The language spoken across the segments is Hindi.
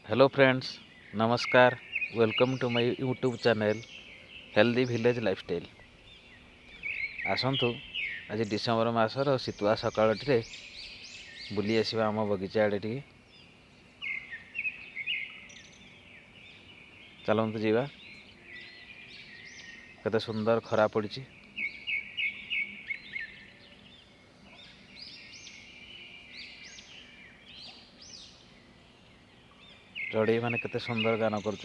हेलो फ्रेंड्स, नमस्कार। Welcome to my YouTube channel healthy village lifestyle. आसतु आज डिसेम्बर मासर शीतुआ सकाळटे बुली आसवा आम बगीचा आड़े टी चलतु जीवा। केते सुंदर खरा पड़ी, चढ़ई मैंने केते सुंदर गान कर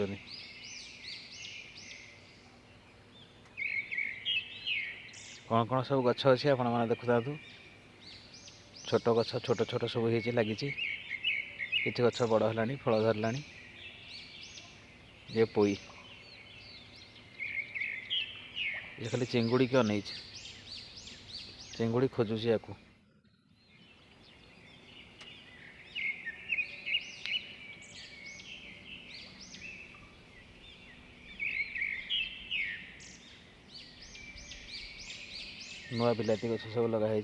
कौन कौन सब गछ अच्छी आपण मैंने देखु था। छोट गछ छोट छोट सब लगी किसी गछ बड़ है फल धरला। ये पोई ये खाली चिंगुड़ी की अन चिंगुड़ी खोजुची या नुआ बिलाती गछ सब लगाई।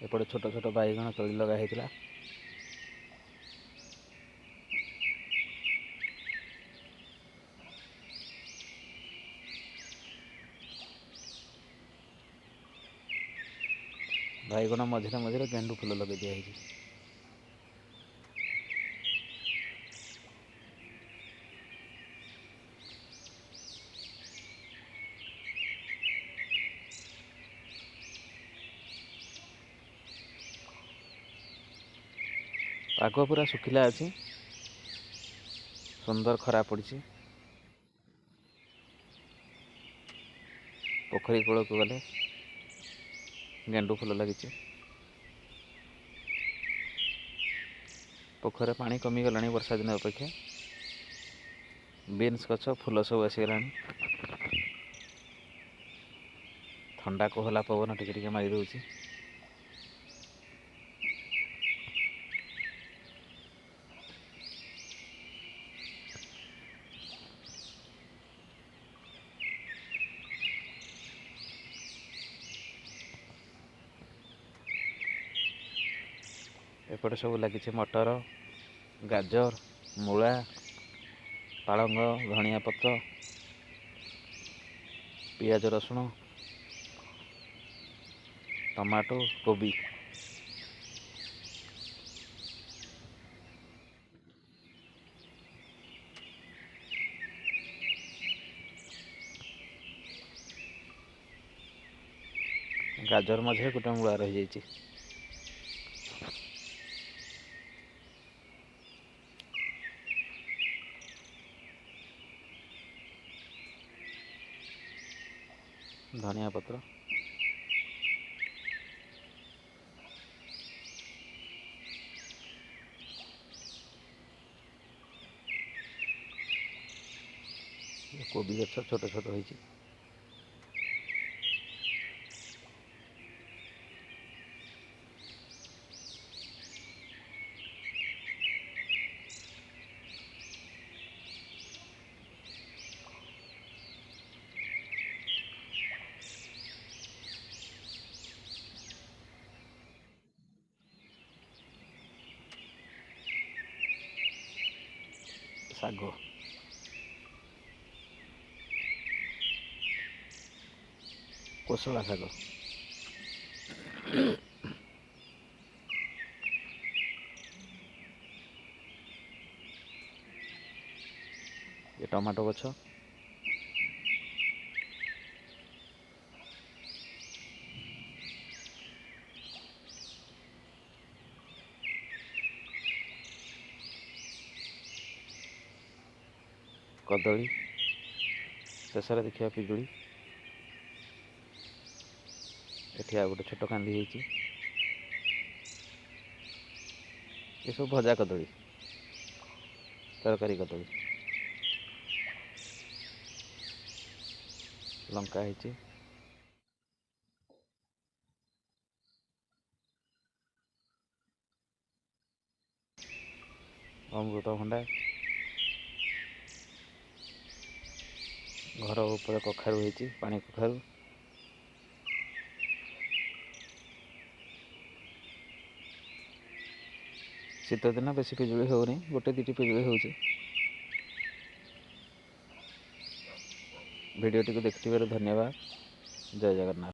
एपटे छोट छोट बैगण तली लगाई। बैगण मझे मझे गेंडू फूल लगे दिखाई। पाग पूरा सुखिला अच्छी, सुंदर खरा पड़ी। पोखरी कूल को गले गेंडू फूल लगी। पोखर पानी कमीगला वर्षा दिन अपेक्षा। बीन्स गछ फूल सब आसीगला। ठंडा कोहला पवन टिके मारी दौर। एपटे सब लगी मटर, गाजर, मूला, पालंग, धनिया पत्र, पियाज रसुण, टमाटो, कोबी। गाजर मझे गोटे मूला रही जाइए। धनिया पत्र, कोबी गछ छोट छोट हो। शाग, कोसला शाग, ये टमाटो गछ, कदली, शेष देखा पिजुड़ी। एठी आ गोटे छोट कांदी होती। ये सब भजा कदली, तरकारी कदली। लंका है, अमृतभंडा, घर ऊपर कखारू होती, पानी कखारू। शीत दिन बेसी पिजुଳି होनी, गोटे दुटी पिजुଳି होची। वीडियो टी को देखिथिबारु धन्यवाद। जय जगन्नाथ।